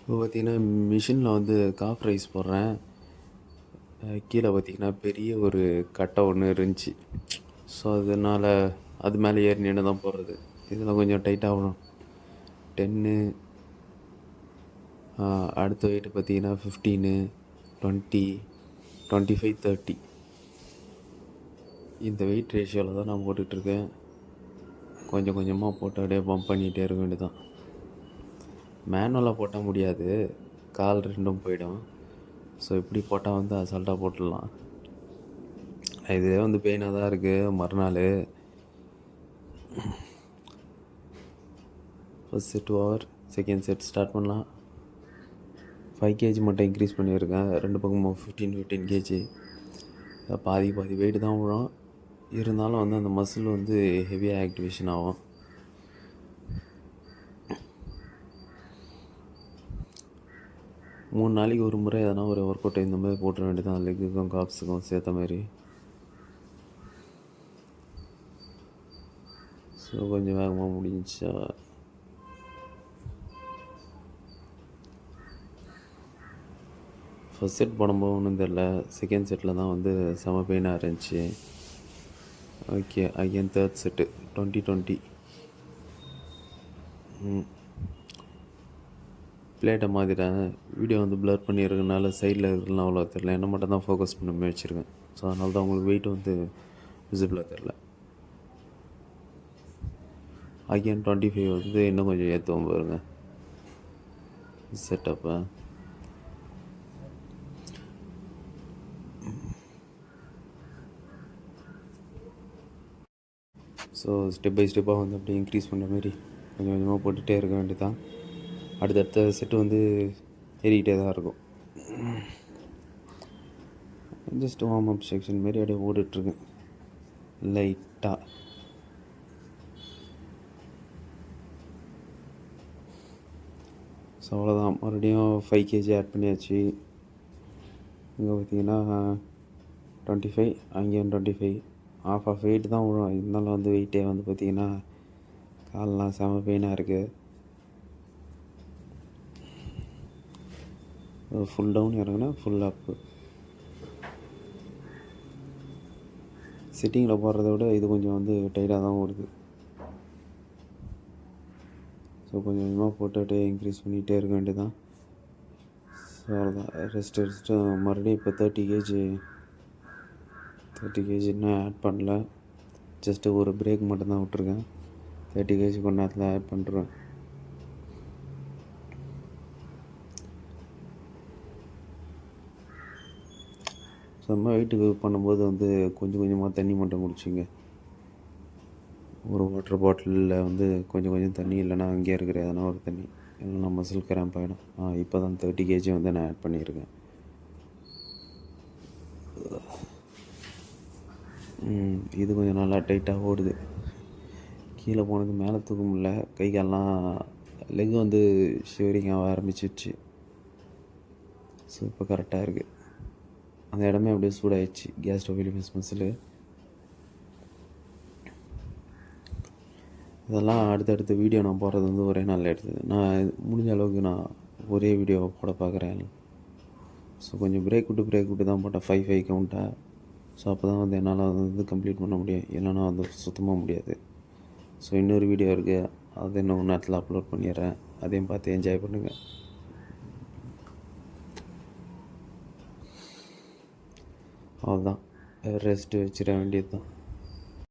இப்போ பார்த்தீங்கன்னா, மிஷினில் வந்து காஃப் ரைஸ் போடுறேன். கீழே பார்த்தீங்கன்னா, பெரிய ஒரு கட்டை ஒன்று இருந்துச்சு. ஸோ, அதனால அது மேலே ஏறி நின்று தான் போடுறது. இதில் கொஞ்சம் டைட்டாகணும். 10 அடுத்த வெயிட் பார்த்தீங்கன்னா 15, 20, 25, 30 இந்த வெயிட் ரேஷியோவில் தான் நான் போட்டுட்ருக்கேன். கொஞ்சம் கொஞ்சமாக போட்டு அப்படியே பம்ப் பண்ணிகிட்டே இருக்க வேண்டியதான். மேனுவலாக போட்டால் முடியாது, கால் ரெண்டும் போயிடும். ஸோ இப்படி போட்டால் வந்து அசால்ட்டாக போட்டுடலாம். இதே வந்து பெயினாக தான் இருக்குது. மறுநாள் first set over, second set start பண்ணலாம். 5 kg மட்டும் இன்க்ரீஸ் பண்ணியிருக்கேன். ரெண்டு பக்கமும் 15 kg. பாதி வெயிட் தான் விழும். இருந்தாலும் வந்து அந்த மசில் வந்து ஹெவியாக ஆக்டிவேஷன் ஆகும். மூணு நாளைக்கு ஒரு முறை எதனா ஒரு ஒர்க் அவுட் இந்த மாதிரி போட்டுற வேண்டியதான், லெக்குக்கும் காப்ஸுக்கும் சேர்த்த மாதிரி. ஸோ கொஞ்சம் வேகமாக முடிஞ்சிச்சா. ஃபஸ்ட் செட் போடும்போது ஒன்றும் தெரில. செகண்ட் செட்டில் தான் வந்து செம பெயினாக இருந்துச்சு. Okay, again third set 20-20. பிளேட்டை மாற்றிட்டேன். வீடியோ வந்து ப்ளர் பண்ணியிருக்கனால சைடில் இருக்கலாம் அவ்வளோ தெரில. என்ன மட்டும் தான் ஃபோக்கஸ் பண்ணி வச்சுருக்கேன். ஸோ அதனால தான் உங்களுக்கு வெயிட் வந்து விசிபிளாக தெரில. அகேன் 25 வந்து இன்னும் கொஞ்சம் ஏற்றுவோம் பாருங்க செட்டப்பை. ஸோ ஸ்டெப் பை ஸ்டெப்பாக வந்து அப்படியே இன்க்ரீஸ் பண்ணுற மாதிரி கொஞ்சம் கொஞ்சமாக போட்டுகிட்டே இருக்க வேண்டியதான். அடுத்தடுத்த செட்டு வந்து ஏறிக்கிட்டே தான் இருக்கும். ஜஸ்ட் வார்ம் அப் செக்ஷன் மாரி அப்படியே ஓடிட்டுருக்கேன் லைட்டாக. ஸோ அவ்வளோதான். மறுபடியும் 5 kg ஆட் பண்ணியாச்சு. இங்கே பார்த்தீங்கன்னா 25, அங்கேயும் 25. ஆஃப் வெயிட் தான் விழும். இருந்தாலும் வந்து வெயிட்டே வந்து பார்த்திங்கன்னா காலெலாம் செம பெயினாக இருக்குது. ஃபுல் டவுன் இறங்குனா ஃபுல் அப்பு. சிட்டிங்கில் போடுறத விட இது கொஞ்சம் வந்து டைட்டாக தான் ஓடுது. ஸோ கொஞ்சம் கொஞ்சமாக போட்டுகிட்டே இன்க்ரீஸ் பண்ணிகிட்டே இருக்க வேண்டியதான். ஸோ அவ்வளோதான். ரெஸ்ட்டு மறுபடியும் இப்போ 30 kg இன்னும் ஆட் பண்ணல. ஜஸ்ட்டு ஒரு பிரேக் மட்டும்தான் விட்ருக்கேன். 30 kg கொஞ்ச நேரத்தில் ஆட் பண்ணுறேன். செம்ம வெயிட்டுக்கு பண்ணும்போது வந்து கொஞ்சம் கொஞ்சமாக தண்ணி மட்டும் குடிச்சிங்க. ஒரு வாட்டர் பாட்டிலில் வந்து கொஞ்சம் தண்ணி, இல்லைனா அங்கேயே இருக்கிற எதனா ஒரு தண்ணி, இல்லைனா மசில் கிராம்ப் ஆகிடும். இப்போ தான் 30 kg வந்து நான் ஆட் பண்ணியிருக்கேன். இது கொஞ்சம் நல்லா டைட்டாக ஓடுது. கீழே போனது மேலே தூக்க முடியல. கை காலெலாம் லெக் வந்து ஷிவரிங் ஆக ஆரம்பிச்சிடுச்சு. ஸோ இப்போ கரெக்டாக இருக்குது. அந்த இடமே அப்படியே சூடாகிடுச்சு. கேஸ்ட்ரோஃபிலியஸ் மசில். இதெல்லாம் அடுத்தடுத்த வீடியோ நான் போடுறது வந்து ஒரே நாளில் எடுத்தது. நான் முடிஞ்ச அளவுக்கு நான் ஒரே வீடியோவை போட பார்க்குறேன். ஸோ கொஞ்சம் பிரேக் விட்டு தான் போட்டேன். 5 கவுண்ட்டாக. ஸோ அப்போ தான் வந்து என்னால் வந்து கம்ப்ளீட் பண்ண முடியும். இல்லைனா வந்து சுத்தமாக முடியாது. ஸோ இன்னொரு வீடியோ இருக்குது, அதை இன்னும் ஒரு நேரத்தில் அப்லோட் பண்ணிடுறேன். அதையும் பார்த்து என்ஜாய் பண்ணுங்கள். அவ்வளோதான், ரெஸ்ட்டு வச்சிட வேண்டியது தான்.